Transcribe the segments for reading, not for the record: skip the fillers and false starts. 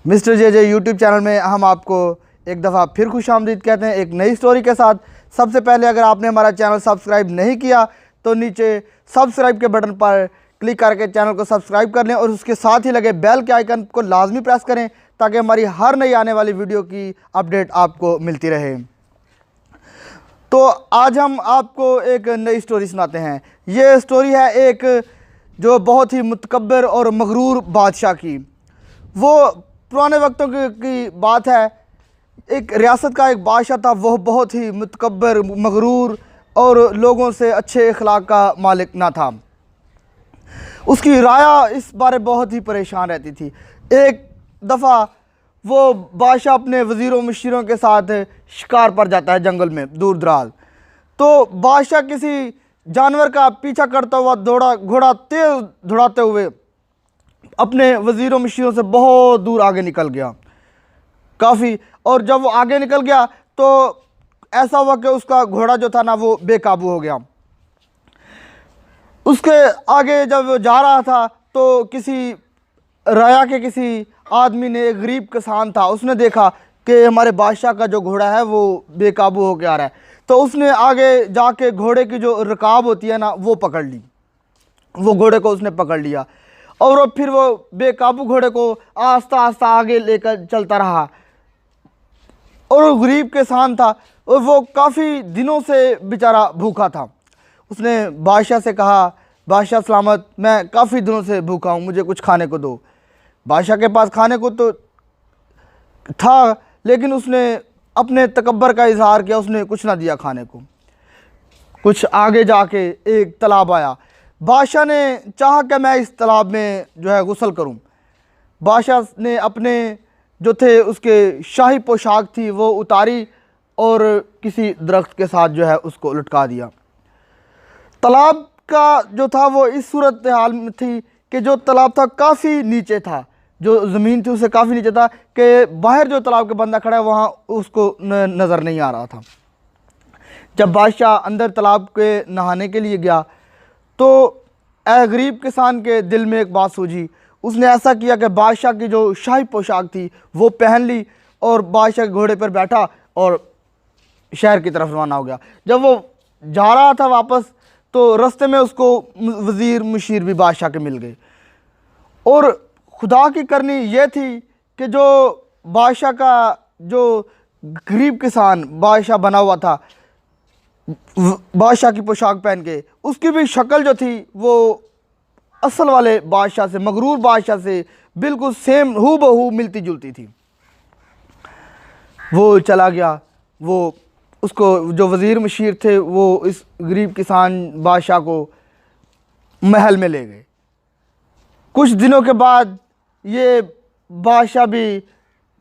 Mister J YouTube channel में हम आपको एक दफ़ा फिर खुशामदीद कहते हैं एक नई स्टोरी के साथ। सबसे पहले अगर आपने हमारा चैनल सब्सक्राइब नहीं किया तो नीचे सब्सक्राइब के बटन पर क्लिक करके चैनल को सब्सक्राइब कर लें और उसके साथ ही लगे बेल के आइकन को लाजमी प्रेस करें ताकि हमारी हर नई आने वाली वीडियो की अपडेट आपको मिलती रहे। तो आज हम आपको एक नई स्टोरी सुनाते हैं। ये स्टोरी है एक जो बहुत ही मुतकब्बर और मगरूर बादशाह की। वो पुराने वक्तों की बात है। एक रियासत का एक बादशाह था, वह बहुत ही मुतकब्बर मगरूर और लोगों से अच्छे अखलाक का मालिक ना था। उसकी राया इस बारे बहुत ही परेशान रहती थी। एक दफ़ा वो बादशाह अपने वज़ीरों मुशीरों के साथ शिकार पर जाता है जंगल में दूर दराज। तो बादशाह किसी जानवर का पीछा करता हुआ घोड़ा तेज़ दौड़ाते हुए अपने वज़ीरों मुशीरों से बहुत दूर आगे निकल गया काफ़ी। और जब वो आगे निकल गया तो ऐसा हुआ कि उसका घोड़ा जो था ना वो बेकाबू हो गया। उसके आगे जब वो जा रहा था तो किसी राया के किसी आदमी ने, एक गरीब किसान था, उसने देखा कि हमारे बादशाह का जो घोड़ा है वो बेकाबू हो के आ रहा है। तो उसने आगे जाके घोड़े की जो रकाब होती है ना वो पकड़ ली। वो घोड़े को उसने पकड़ लिया और फिर वो बेकाबू घोड़े को आस्ता आस्ता आगे लेकर चलता रहा। और वो गरीब किसान था और वो काफ़ी दिनों से बेचारा भूखा था। उसने बादशाह से कहा, बादशाह सलामत, मैं काफ़ी दिनों से भूखा हूँ, मुझे कुछ खाने को दो। बादशाह के पास खाने को तो था लेकिन उसने अपने तकब्बर का इजहार किया, उसने कुछ ना दिया खाने को। कुछ आगे जाके एक तालाब आया। बादशाह ने चाहा कि मैं इस तालाब में जो है गुस्ल करूं। बादशाह ने अपने जो थे उसके शाही पोशाक थी वो उतारी और किसी दरख्त के साथ जो है उसको लटका दिया। तालाब का जो था वो इस सूरत हाल में थी कि जो तालाब था काफ़ी नीचे था, जो ज़मीन थी उससे काफ़ी नीचे था कि बाहर जो तालाब का बंदा खड़ा है वहाँ उसको नज़र नहीं आ रहा था। जब बादशाह अंदर तालाब के नहाने के लिए गया तो गरीब किसान के दिल में एक बात सूझी। उसने ऐसा किया कि बादशाह की जो शाही पोशाक थी वो पहन ली और बादशाह के घोड़े पर बैठा और शहर की तरफ रवाना हो गया। जब वो जा रहा था वापस तो रास्ते में उसको वज़ीर मुशीर भी बादशाह के मिल गए। और खुदा की करनी ये थी कि जो बादशाह का जो गरीब किसान बादशाह बना हुआ था बादशाह की पोशाक पहन के, उसकी भी शक्ल जो थी वो असल वाले बादशाह से, मगरूर बादशाह से बिल्कुल सेम हू बहू मिलती जुलती थी। वो चला गया। वो उसको जो वज़ीर मुशीर थे वो इस गरीब किसान बादशाह को महल में ले गए। कुछ दिनों के बाद ये बादशाह भी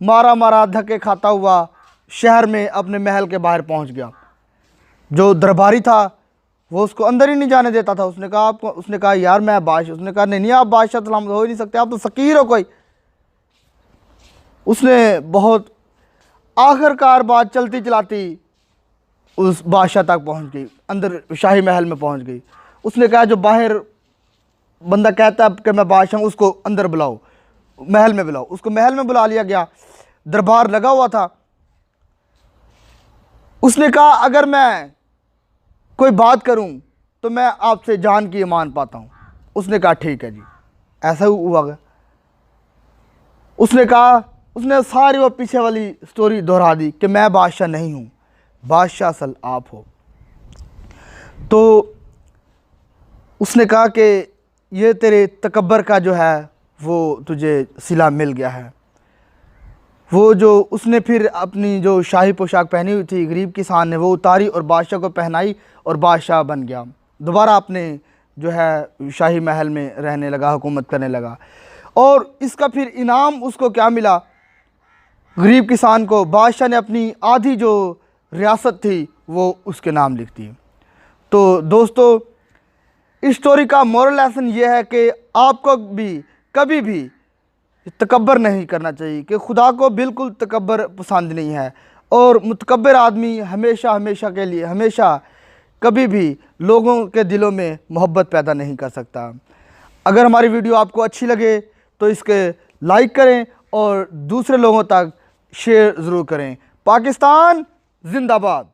मारा मारा धक्के खाता हुआ शहर में अपने महल के बाहर पहुंच गया। जो दरबारी था वो उसको अंदर ही नहीं जाने देता था। उसने कहा यार मैं बादशाह। उसने कहा नहीं आप बादशाह सलामत हो ही नहीं सकते, आप तो फ़कीर हो कोई। उसने बहुत आखिरकार बात चलती चलाती उस बादशाह तक पहुंच गई, अंदर शाही महल में पहुंच गई। उसने कहा जो बाहर बंदा कहता है कि मैं बादशाह हूँ उसको अंदर बुलाओ, महल में बुलाओ। उसको महल में बुला लिया गया। दरबार लगा हुआ था। उसने कहा अगर मैं कोई बात करूं तो मैं आपसे जान की ईमान पाता हूं। उसने कहा ठीक है जी, ऐसा हुआ। उसने कहा, उसने सारी वो पीछे वाली स्टोरी दोहरा दी कि मैं बादशाह नहीं हूं, बादशाह असल आप हो। तो उसने कहा कि ये तेरे तकब्बर का जो है वो तुझे सिला मिल गया है। वो जो उसने फिर अपनी जो शाही पोशाक पहनी हुई थी गरीब किसान ने वो उतारी और बादशाह को पहनाई और बादशाह बन गया। दोबारा अपने जो है शाही महल में रहने लगा, हुकूमत करने लगा। और इसका फिर इनाम उसको क्या मिला? गरीब किसान को बादशाह ने अपनी आधी जो रियासत थी वो उसके नाम लिख दी। तो दोस्तों इस स्टोरी का मोरल लेसन ये है कि आपको भी कभी भी तकब्बर नहीं करना चाहिए कि खुदा को बिल्कुल तकब्बर पसंद नहीं है। और मुतकब्बर आदमी हमेशा हमेशा के लिए हमेशा कभी भी लोगों के दिलों में मोहब्बत पैदा नहीं कर सकता। अगर हमारी वीडियो आपको अच्छी लगे तो इसके लाइक करें और दूसरे लोगों तक शेयर ज़रूर करें। पाकिस्तान जिंदाबाद।